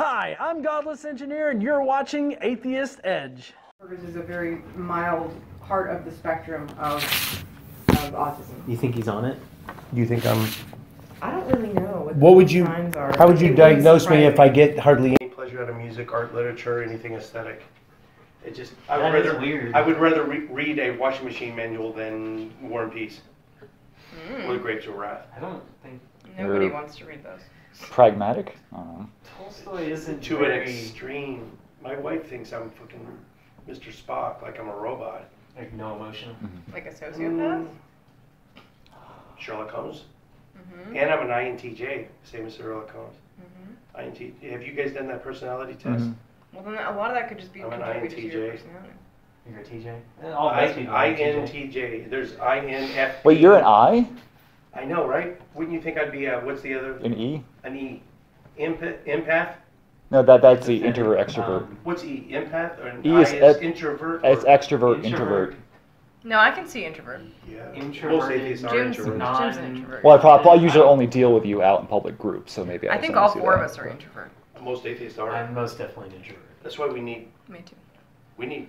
Hi, I'm Godless Engineer, and you're watching Atheist Edge. Is a very mild part of the spectrum of autism. You think he's on it? You think I'm... I don't really know What would you... signs are. How would you diagnose me if I get hardly any pleasure out of music, art, literature, anything aesthetic? It just... That is weird. I would rather read a washing machine manual than War and Peace. Or The Grapes of Wrath. I don't think... Nobody wants to read those. Pragmatic? I don't know. Tolstoy isn't To very... an extreme. My wife thinks I'm fucking Mr. Spock, like I'm a robot. Like no emotion? Like a sociopath? Sherlock Holmes. And I'm an INTJ, same as Sherlock Holmes. INT. Have you guys done that personality test? Well, then a lot of that could just be I'm an contributed to your INTJ. personality. You're a TJ? All white people are TJ. INTJ. There's INFP. Wait, you're an I? I know, right? Wouldn't you think I'd be what's the other? An E? An E. Empath? No, that's the introvert extrovert. What's E? Empath? Or an E I is introvert? It's or extrovert, introvert. No, I can see introvert. Yeah. Introvert. Most atheists are Jim's introverts. an introvert. Well, I usually only deal with you out in public groups, so maybe I just think only all see four of that. us are introvert. Most atheists are. I'm most definitely an introvert. That's why we need Me too.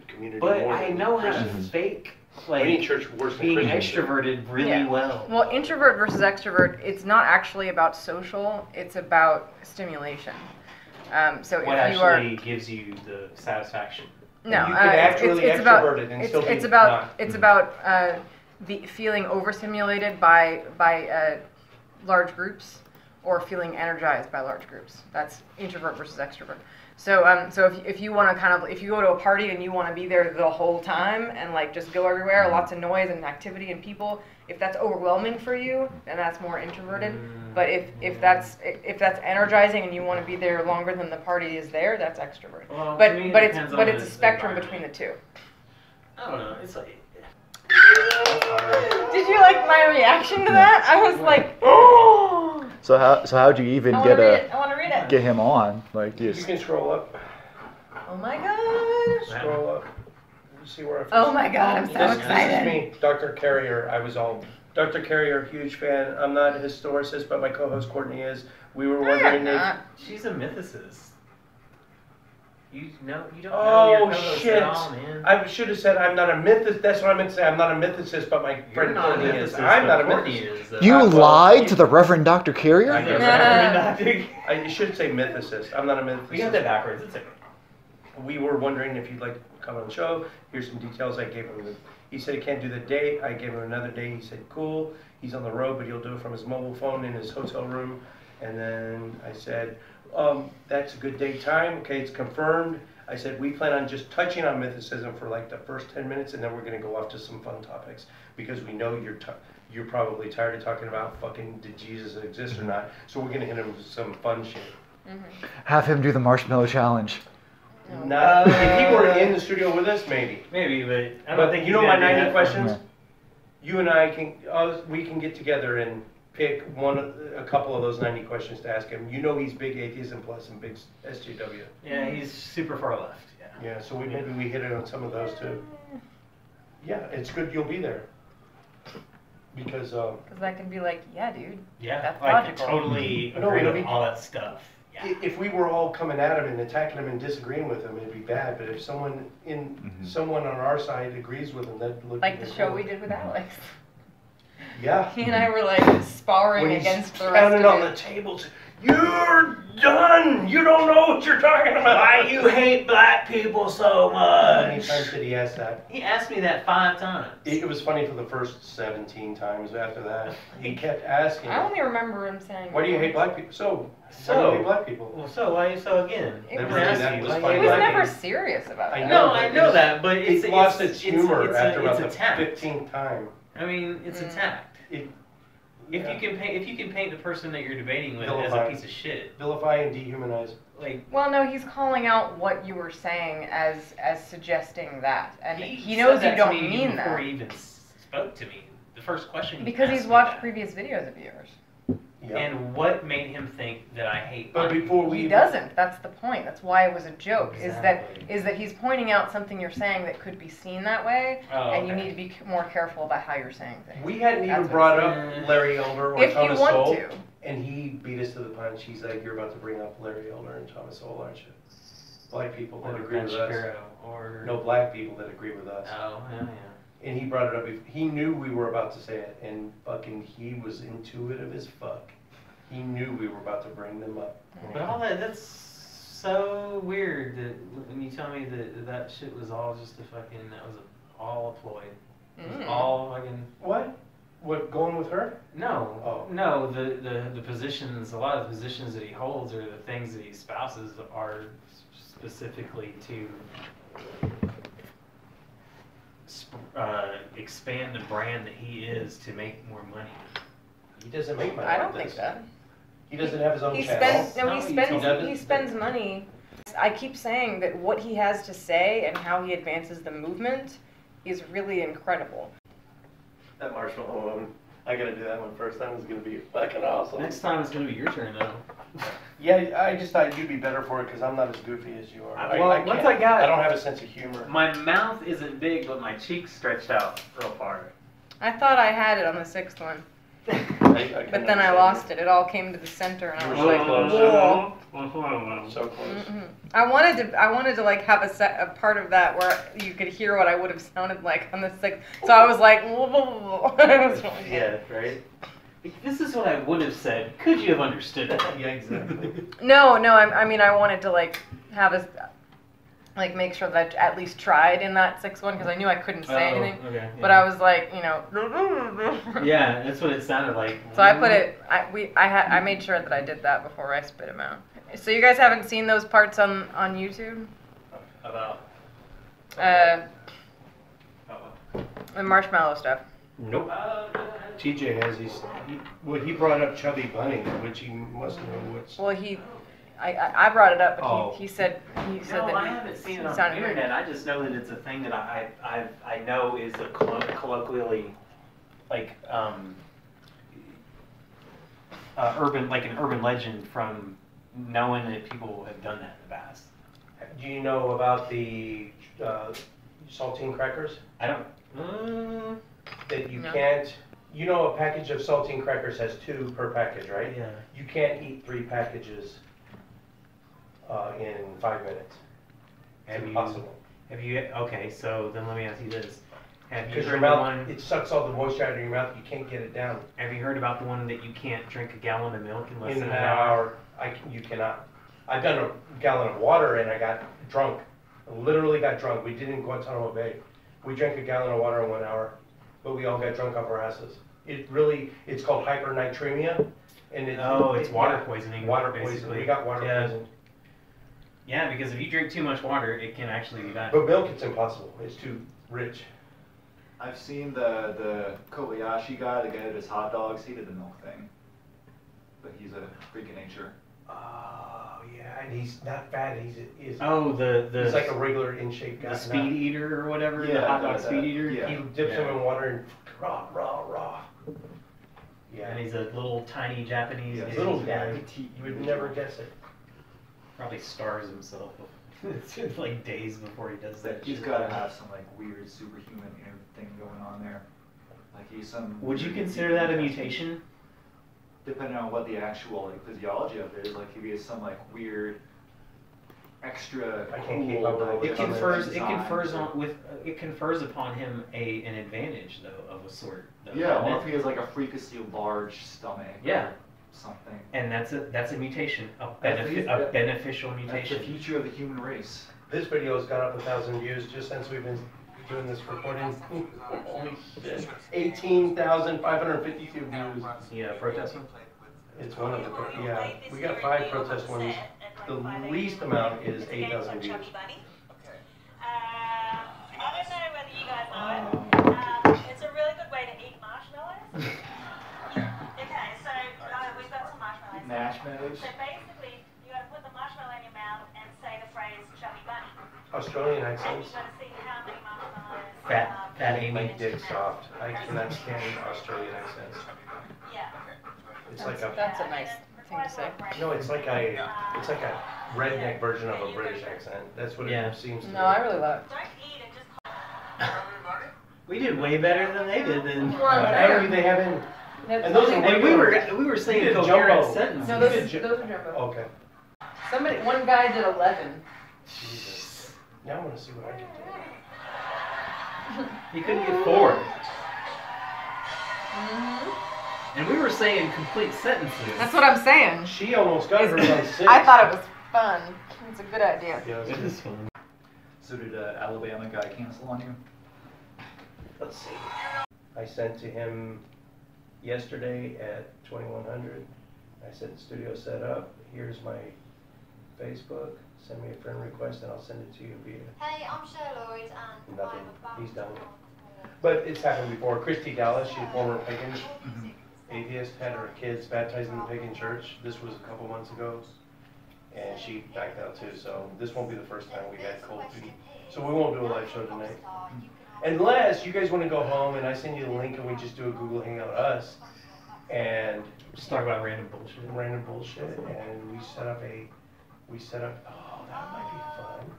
community But more I than know how to Christians. fake, We need like, church worse than being Christians. extroverted really Yeah. well. Well, introvert versus extrovert, it's not actually about social, it's about stimulation. So What if you are... actually gives you the satisfaction? No, You can act really it's about extroverted and still be it's about not. it's about the feeling overstimulated by large groups or feeling energized by large groups. That's introvert versus extrovert. So so if you want to if you go to a party and you want to be there the whole time and like just go everywhere, lots of noise and activity and people, if that's overwhelming for you, then that's more introverted. But if that's energizing and you want to be there longer than the party is there, that's extrovert. Well, but to me, but it it's depends but on it's a the spectrum environment. between the two. I don't know. It's like... Did you like my reaction to that? I was like, oh. So how'd you even I get want to read it. get him on? Like You just can scroll up. Oh my gosh. Scroll up. See where I first... Oh my god, I'm so This excited. is me, Dr. Carrier. I was all... Dr. Carrier, huge fan. I'm not a historicist, but my co-host Courtney is. We were wondering if... She's a mythicist. You don't know your Oh, co-host shit. at all, man. I should have said I'm not a mythicist. That's what I meant to say. I'm not a mythicist, but my You're friend not a Courtney is. mythicist, I'm not a but Courtney mythicist. is, though. you well, lied to the Reverend Dr. Carrier? I know. Yeah. I should say mythicist. I'm not a mythicist. We got that backwards. It's okay. We were wondering if you'd like to come on the show. Here's some details I gave him. He said he can't do the date. I gave him another day. He said, cool. He's on the road, but he'll do it from his mobile phone in his hotel room. And then I said, that's a good date time. Okay, it's confirmed. I said, we plan on just touching on mythicism for like the first 10 minutes, and then we're going to go off to some fun topics. Because we know you're probably tired of talking about fucking did Jesus exist or not. So we're going to hit him with some fun shit. Have him do the marshmallow challenge. Not, if he were in the studio with us, maybe. Maybe, but I don't But think you know my he's gonna do 90 that. questions? Yeah. You and I we can get together and pick a couple of those 90 questions to ask him. You know he's big Atheism Plus and big SJW. Yeah, he's super far left. Yeah. Yeah, so maybe we hit it on some of those too. Yeah, it's good you'll be there. Because Because I can be like, yeah, dude. Yeah, That's like logical. totally No, agree it'll with be- all that stuff. Yeah. if we were all coming at him and attacking him and disagreeing with him, it'd be bad. But if someone on our side agrees with him, that'd look Like the even show cooler. we did with Alex. Yeah. He and I were like sparring When he's against the rest pounding of on it. the tables, you're done. You don't know what you're talking about. Why you hate black people so How many much? times did he ask that? He asked me that 5 times. It was funny for the first 17 times. After that, he kept asking, I only remember him saying. "Why do you hate black people?" Why do you hate black people? Well, so why you so again? It Never was- knew Ask that you, was why funny. He you was like never it? serious about I that. know. No, I know that, but it's It lost its humor it's after about the attacked. 15th time. I mean, it's attacked. It, If yeah. you can paint the person that you're debating with as Vilify. a piece of shit, vilify and dehumanize. like Well, no, he's calling out what you were saying as suggesting that, and he said knows that you to don't me mean before that he even spoke to me. The first question. because he's asked me watched that. previous videos of yours. Yeah. And what made him think that I hate? But black before we He even- doesn't. That's the point. That's why it was a joke. Exactly. Is that he's pointing out something you're saying that could be seen that way, Oh, and you okay. need to be more careful about how you're saying things. We hadn't even That's what brought I'm up saying. Larry Elder or If you Thomas want Sowell, to, And he beat us to the punch. He's like, you're about to bring up Larry Elder and Thomas Sowell, aren't you? Black people that agree with us. Or... No, black people that agree with us. Oh, yeah. And he brought it up. He knew we were about to say it, and fucking he was intuitive as fuck. He knew we were about to bring them up. But all that's so weird that when you tell me that shit was all just a fucking, that was all a ploy. It was all fucking... What? What, going with her? No. Oh. No, the positions, a lot of the positions that he holds or the things that he espouses are specifically to expand the brand that he is to make more money. He doesn't make money. I don't think that. He doesn't have his own He channel. spends he spends money. I keep saying that what he has to say and how he advances the movement is really incredible. That marshmallow one, I gotta do that one first. That one's gonna be fucking awesome. Next time it's gonna be your turn though. Yeah, I just thought you'd be better for it because I'm not as goofy as you are. Well, I don't have a sense of humor. My mouth isn't big, but my cheeks stretched out real far. I thought I had it on the sixth one, but then I lost it. It all came to the center, and I was like, whoa. So close. I wanted to like have a part of that where you could hear what I would have sounded like on the sixth. So I was like, Yeah, right. This is what I would have said. Could you have understood it? Yeah, exactly. No, I mean I wanted to like have make sure that I at least tried in that sixth one because I knew I couldn't say anything. Okay, yeah. But I was like, Yeah, that's what it sounded like. So I put it. I made sure that I did that before I spit them out. So you guys haven't seen those parts on YouTube? About. The marshmallow stuff. Nope. TJ has he brought up Chubby Bunny, which he must know what's. Well, I brought it up, but Oh. he said No, that I haven't seen it on the sounded internet. I just know that it's a thing that I know is a colloquially like urban, like an urban legend from knowing that people have done that in the past. Do you know about the saltine crackers? I don't. That you No. can't. You know, a package of saltine crackers has 2 per package, right? Yeah. You can't eat 3 packages in 5 minutes. It's impossible. Have you? Okay, so then let me ask you this: Have you Because your heard the mouth, one? it sucks all the moisture out of your mouth. You can't get it down. Have you heard about the one that you can't drink a gallon of milk in less In than an an hour? hour, you cannot. I've done a gallon of water and I got drunk. I literally got drunk. We did in Guantanamo Bay. We drank a gallon of water in 1 hour, but we all got drunk off our asses. It's called hypernatremia. And it's water poisoning. Water basically. poisoning. We got water poisoned. Yeah, because if you drink too much water, it can actually be bad. But milk, it's impossible. It's too rich. I've seen the Kobayashi guy, the guy that does hot dogs. He did the milk thing, but he's a freak of nature. Oh yeah, and he's not fat. He's He's like a regular in shape guy. the speed eater or whatever. Yeah, the hot dog that- speed eater. yeah. He dips them in water and raw. Yeah, And he's a little tiny Japanese. Yeah, dude. little Yeah. guy. You would never guess it. Probably starves himself. It's like days before he does that. He's shit. got to have some like weird superhuman thing going on there. Like he's some. Would you weird consider that a mutation. mutation? Depending on what the actual like physiology of it is, like if he has some like weird extra. I can't keep cool, up with like, all the It comments. confers confers upon him an advantage though of a sort. Though, Yeah, doesn't or it? if he has like a freakishly large stomach. Yeah. Or something. And that's a mutation, a That's beneficial That's the mutation. future of the human race. This video has gone up 1,000 views just since we've been doing this recording. Holy shit. 18,552 views. Yeah, protest one. It's one of the, yeah. We got 5 protest ones. The least amount is 8,000 views. I don't know whether you guys know it. It's a really good way to eat marshmallows. Okay, so we've got some marshmallows. Marshmallows. So basically, you got to put the marshmallow in your mouth and say the phrase "chubby bunny," Australian and accents. you got to see how many marshmallows. Fat Amy. My dick soft. I cannot stand Australian accents. Yeah. It's like a, That's a nice thing to say. no, it's like a redneck version of a British accent. That's what Yeah. it seems to be. No, I really love it. Don't eat it. Just. We did way better than they did then. Hey, they haven't. And those are And we were saying did coherent jumbo. sentences. No, You those did are jumbo. Okay. One guy did 11. Jesus. Now I want to see what I can do. He couldn't get 4. Mm-hmm. And we were saying complete sentences. That's what I'm saying. She almost got hers on 6. I thought it was fun. It's a good idea. Yeah, It is fun. So did Alabama guy cancel on you? let's see. I sent to him yesterday at 2100. I said, studio set up. Here's my Facebook. Send me a friend request and I'll send it to you via. Hey, I'm Cheryl Lloyd and Nothing. I'm He's done. But it's happened before. Christy Dallas, she's a former pagan Mm-hmm. atheist, had her kids baptized in the pagan church. This was a couple months ago. And she backed out too. So this won't be the first time we had cold feet. So we won't do a live show tonight. Unless you guys want to go home and I send you the link and we just do a Google Hangout us and Just talk about random bullshit. and we set up oh, that might be fun.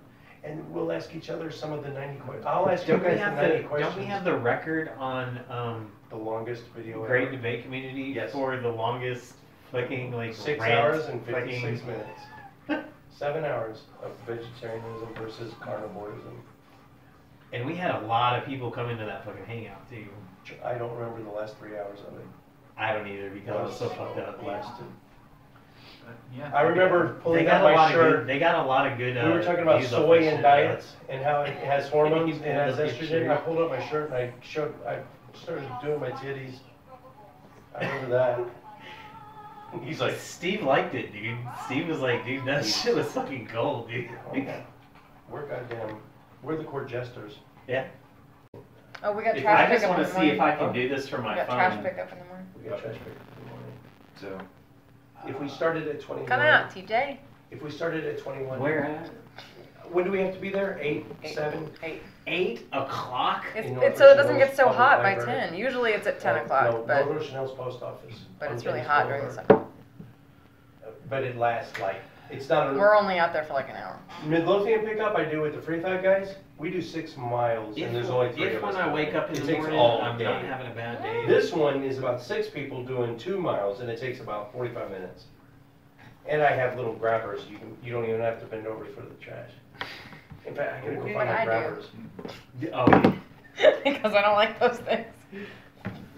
And we'll ask each other some of the 90 questions. I'll ask you guys the 90 questions. Don't we have the record on the longest video Great ever? Debate Community Yes. for the longest fucking 6 rant, hours and 56 fucking- minutes. 7 hours of vegetarianism versus carnivorism. And we had a lot of people come into that fucking hangout too. I don't remember the last 3 hours of it. I don't either because I was so fucked up. Lasted. Yeah. I remember They pulling got out a lot my of shirt. good. They got a lot of good. We were talking about views off soy this and shit, diets and how it has hormones and has pulled up his estrogen. shirt. I pulled up my shirt and I started doing my titties. I remember that. He's like, Steve liked it, dude. Steve was like, dude, that shit was fucking gold, dude. we're the court jesters. Yeah. Oh, we got If trash I just pickup want in to the see if morning. I can do this from We my got phone. trash pickup in the morning. We got trash pick in the morning. So, If we started at 21. Come out, TJ. If we started at 21. Where at? When do we have to be there? 8, 7? 8. 8 o'clock? It's so it doesn't get so Public hot by library. 10. Usually it's at 10 No, o'clock, but North Chanel's post office. it's on really James hot during the Boulevard. summer. But it lasts like, it's not a We're only out there for like an hour. Midlothian pickup I do with the Free Thigh guys. We do 6 miles and there's only 3 If of when us. I wake up in It the takes morning, all I'm day. not having a bad day. This one is about 6 people doing 2 miles and it takes about 45 minutes. And I have little grabbers. You don't even have to bend over for the trash. In fact, I gotta go What find my I do. grabbers. Oh, Because I don't like those things.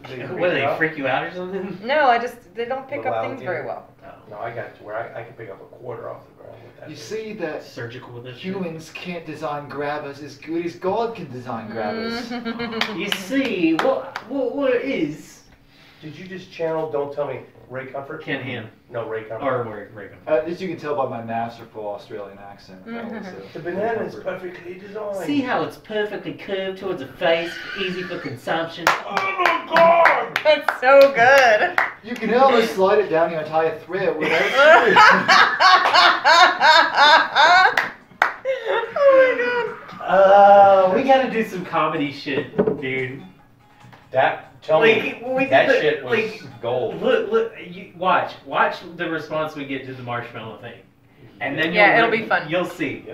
what, do they freak you out or something? No, they don't pick The up loud things thing. very well. No, I got it to where I can pick up a quarter off the ground with that. you thing. see that Surgical with this shit. humans can't design grabbers as good as God can design grabbers. You see, what it is? Did you just channel Don't Tell Me Ray Comfort? Ken Ham. No, Ray Comfort. Or Reagan. As you can tell by my masterful Australian accent. that was, The banana is perfectly designed. See how it's perfectly curved towards the face, easy for consumption. Oh my god! That's so good. You can almost slide it down your entire thread without Oh We gotta do some comedy shit, dude. Tell me, that shit was gold. Look, you watch the response we get to the marshmallow thing, and then Yeah, it'll be fun. You'll see,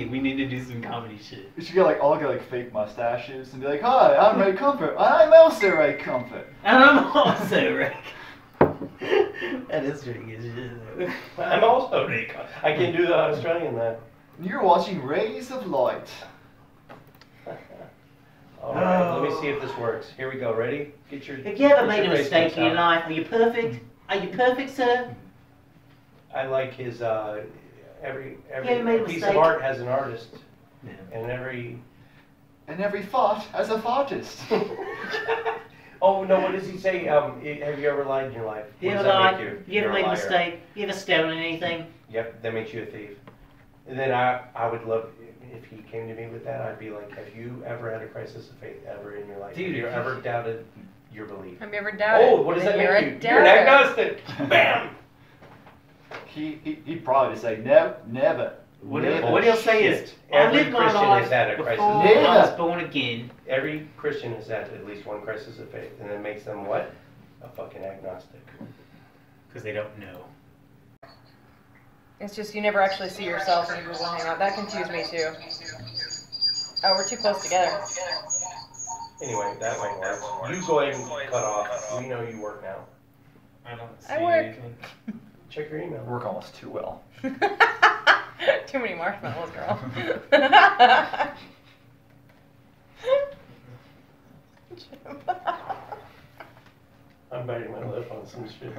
We need to do some comedy shit. You should get all fake mustaches and be like, "Hi, I'm Ray Comfort. I'm also Ray Comfort." And I'm also Rick. That is pretty good shit. I'm also Ray Comfort. I can do the Australian that. You're watching Rays of Light. Alright, let me see if this works. Here we go, ready? Get your. Have you ever get made a your mistake Facebooks in your out. life? Are you perfect? Are you perfect, sir? I like his, every ever made a piece mistake? of art has an artist. Yeah. And every. And every fart has a fartist. Oh, no, what does he say? Have you ever lied in your life? You What ever does that lied? make you? You ever You're a made a liar. mistake? You ever stolen anything? Yep, that makes you a thief. And then I would love, if he came to me with that, I'd be like, have you ever had a crisis of faith ever in your life? Dude, have you if you- ever doubted your belief? Have you ever doubted? Oh, what does that You're make a you? You're an doubter. agnostic! Bam! He'd probably just say, no, never. What never. he'll say is, I Every lived my Christian life has had a before crisis. I was born again. Every Christian has had at least one crisis of faith, and it makes them what? A fucking agnostic. Because they don't know. It's just you never actually see yourself in Google Hangout. That confused me too. Oh, we're too close together. Anyway, that one works. You go ahead and cut off. We know you work now. I don't see I work. anything. Check your email. Work almost too well. Too many marshmallows, girl. I'm biting my lip on some shit.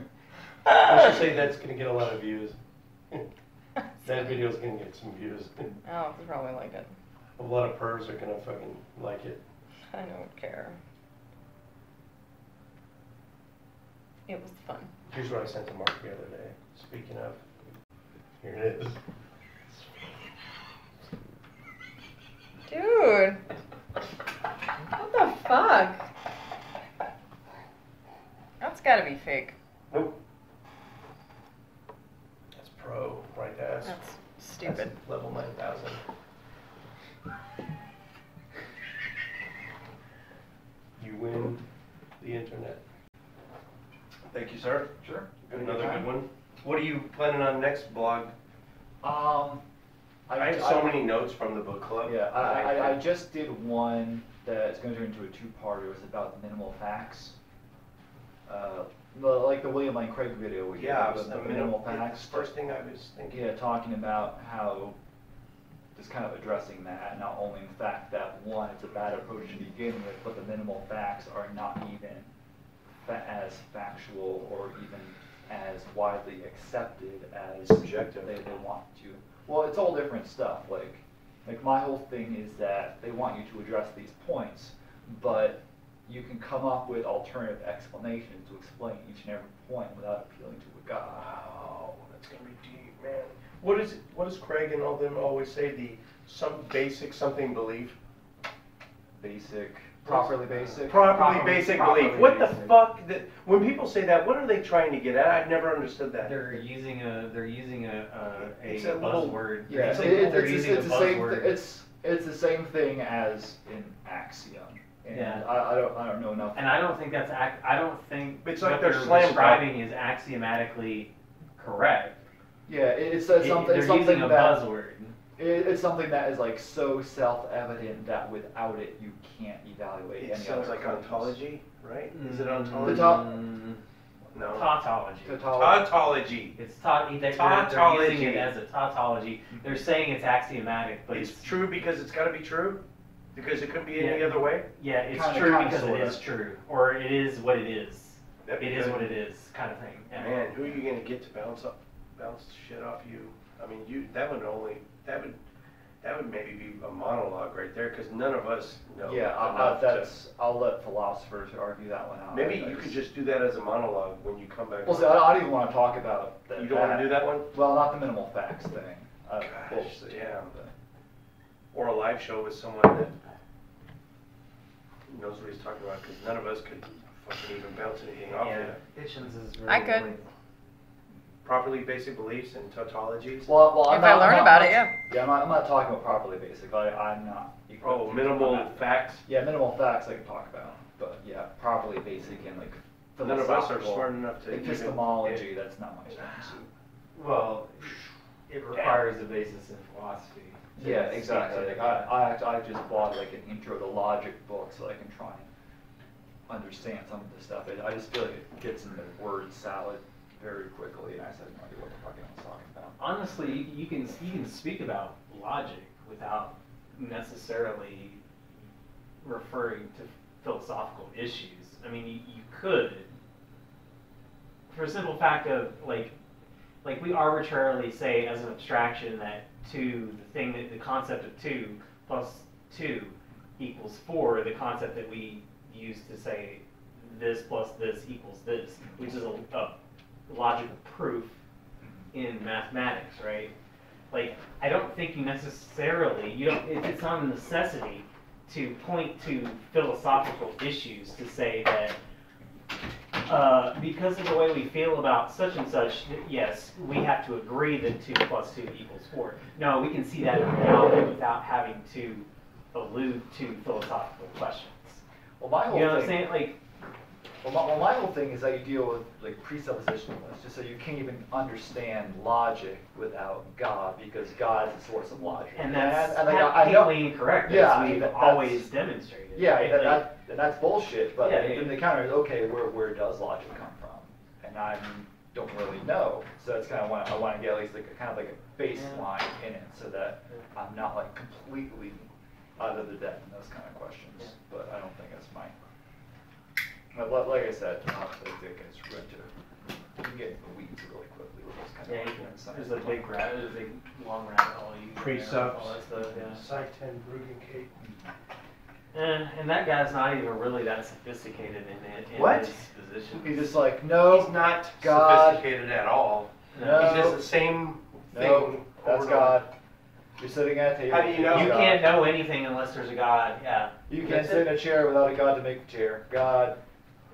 Let's just say that's gonna get a lot of views. That video's gonna get some views. Oh, they probably like it. A lot of pervs are gonna fucking like it. I don't care. It was fun. Here's what I sent to Mark the other day. Speaking of, here it is. Dude. What the fuck? That's gotta be fake. Nope. That's pro, right? That's stupid. That's level 9,000. You win the internet. Thank you, sir. Sure. Another good one. What are you planning on next blog? I have so many notes from the book club. Yeah, I just did one that's going to turn into a two-parter. It was about the minimal facts. Like the William Lane Craig video we did, the minimal facts. First thing I was thinking. Yeah, talking about how just kind of addressing that, not only the fact that one, it's a bad approach to begin with, but the minimal facts are not even as factual or even as widely accepted as Subjective. they want to. Well, it's all different stuff. Like my whole thing is that they want you to address these points, but you can come up with alternative explanations to explain each and every point without appealing to a God. Wow, that's gonna be deep, man. What does Craig and all them always say? Some basic something belief. Properly basic. Properly basic belief. What the basic. fuck? When people say that, what are they trying to get at? I've never understood that. They're using a It's a little- buzzword. Yeah, They're using a buzzword. it's the same thing as in axiom. And Yeah. I don't know enough. And I don't think that's I don't think It's what like they're they're slam describing is axiomatically correct. Yeah, it's something. They're It's something using a that buzzword. it's something that is like so self-evident that without it you can't evaluate It any sounds other like claims. ontology, right? Is it Mm, ontology? No. Tautology. Tautology. It's they're Tautology. using it as a tautology. They're saying it's axiomatic, but It's true because it's got to be true? Because it couldn't be any Yeah. other way? Yeah, it's Kinda, true because sorta. it is true, or it is what it is. That'd It be is good. what it is, kind of thing. Yeah. Man, who are you going to get to bounce shit off you? I mean, that would maybe be a monologue right there because none of us know. Yeah, enough to- I'll let philosophers argue that one out. Maybe you could just do that as a monologue when you come back. Well, see, I don't even want to talk about that. You don't want to do that one? Well, not the minimal facts thing. We'll Gosh, see. damn. Or a live show with someone that knows what he's talking about because none of us could fucking even bounce anything off Yeah, it. Hitchens is really I could. really- Properly basic beliefs and tautologies. Well, If I learn about it, yeah. Yeah, I'm not talking about properly basic. I'm not. Oh, minimal facts. Yeah, minimal facts I can talk about, but yeah, properly basic and like None of us are philosophical smart enough to even- epistemology. That's not my strong suit. Well, it requires a basis in philosophy. to Yeah, speak exactly. to Like it. I just bought like an intro to logic book so I can try and understand some of this stuff. I just feel like it gets in the word salad very quickly, and I said no idea what the fuck I was talking about. Honestly, you can speak about logic without necessarily referring to philosophical issues. I mean, you could, for a simple fact of like we arbitrarily say as an abstraction that the concept of 2 plus 2 equals 4, the concept that we use to say this plus this equals this, which is a logical proof in mathematics, right? Like, I don't think you necessarily, it's not a necessity to point to philosophical issues to say that because of the way we feel about such and such, yes, we have to agree that 2 plus 2 equals 4. No, we can see that in reality without having to allude to philosophical questions. Well, my whole You know what I'm thing. saying? Like, Well, my whole thing is that you deal with like presuppositionalists, just so you can't even understand logic without God, because God is the source of logic. And that's I know incorrect. Yeah, as we've that's always demonstrated. Yeah, Right? that's bullshit. But Yeah, then the counter is, okay, where does logic come from? And I don't really know. So it's kind of I want to get at least like kind of like a baseline in it, so that I'm not like completely out of the depth in those kind of questions. Yeah. But I don't think that's mine. But like I said, I think it's good to you can get into the weeds really quickly with those kind of arguments. There's a big long rabbit hole. Precepts, all that stuff, yeah. Site 10, Bruggen-Kate. And that guy's not even really that sophisticated in What? his position. He's just like, no, He's not God. sophisticated at all. No. He does the same thing. No, that's over and God. You're sitting at a table. How do you know? You God. can't know anything unless there's a God. Yeah. You can't sit in a chair without a God to make the chair. God.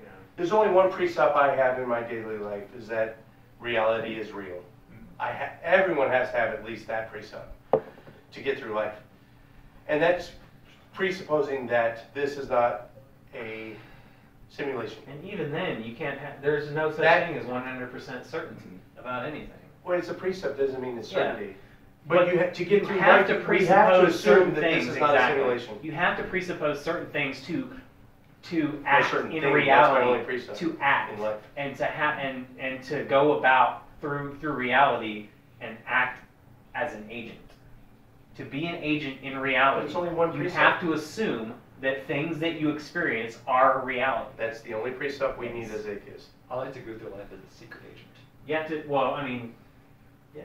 Yeah. There's only one precept I have in my daily life, is that reality is real. Everyone has to have at least that precept to get through life. And that's presupposing that this is not a simulation. And even then, you can't have. There's no such That- thing as 100% certainty about anything. Well, it's a precept, doesn't mean it's Yeah. certainty. But you to get through have life, to we have to presuppose certain assume that things. this is not Exactly. a simulation. You have to presuppose certain things to act certain in things, that's my reality, only precept to act in life. and to and to go about through reality and act as an agent. To be an agent in reality, There's only one you precept. have to assume that things that you experience are reality. That's the only precept we need as atheists. I like to go through life as a secret agent. You have to. Well, I mean, yeah.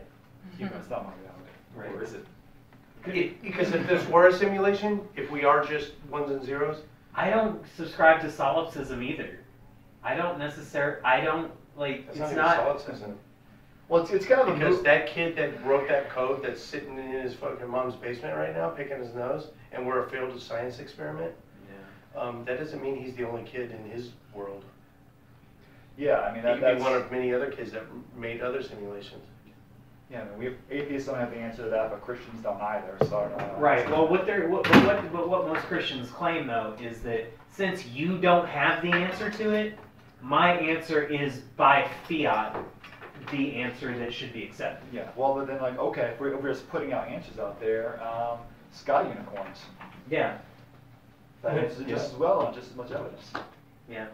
It's not my reality. Right. Or is it? Because if this were a simulation, if we are just ones and zeros, I don't subscribe to solipsism either. I don't like. that's It's not even not. solipsism. Well, it's kind of Because that kid that wrote that code that's sitting in his fucking mom's basement right now, picking his nose, and we're a failed science experiment, Yeah. that doesn't mean he's the only kid in his world. Yeah, I mean, He could that's be one of many other kids that made other simulations. Yeah, I mean, atheists don't have the answer to that, but Christians don't either. So I don't know. Right. Well, what most Christians claim though is that since you don't have the answer to it, my answer is by fiat the answer that should be accepted. Yeah. Well, but then like, okay, if we're just putting out answers out there, sky unicorns. Yeah. That answers just as well on just as much evidence. Yeah.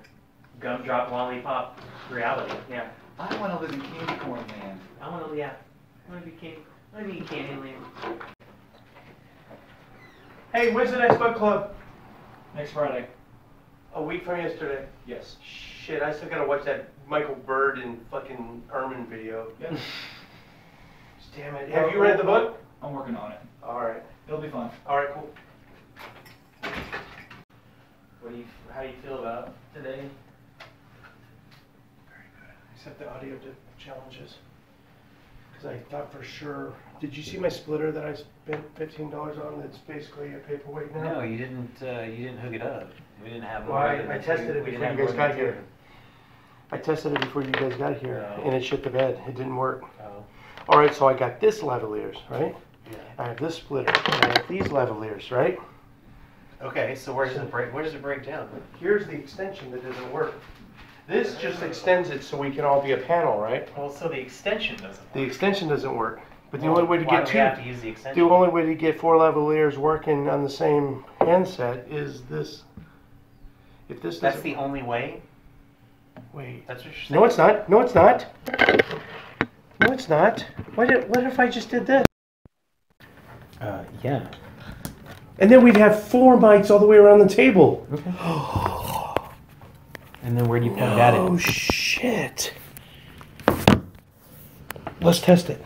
Gumdrop lollipop reality. Yeah. I want to live in candy corn land. I want to. Yeah. I want to be candy. I want to be Candyland. Hey, when's the next book club? Next Friday. A week from yesterday. Yes. Shit, I still gotta watch that Michael Bird and fucking Ehrman video. Yeah. Damn it. Have you read the book? I'm working on it. Alright. It'll be fun. Alright, cool. How do you feel about today? Very good. Except the audio challenges. Because I thought for sure. Did you see my splitter that I spent $15 on? That's basically a paperweight now. No, you didn't. You didn't hook it up. We didn't have. Well, I tested it before you guys got here. I tested it before you guys got here, Oh. and it shit the bed. It didn't work. Oh. All right, so I got this lavaliers, right? Yeah. I have this splitter. And I have these lavaliers, right? Okay, so where does it break? Where does it break down? Here's the extension that doesn't work. This just extends it so we can all be a panel, right? Well, so the extension doesn't. The extension doesn't work. But the only way to Why get do we have to two, use the extension? the only way to get 4 lavaliers working on the same handset is this. If this That's doesn't, the only way. wait. That's what you're saying. No, it's not. No, it's not. No, it's not. What if I just did this? Yeah. And then we'd have 4 mics all the way around the table. And then where do you plug that in? Oh shit. Let's test it.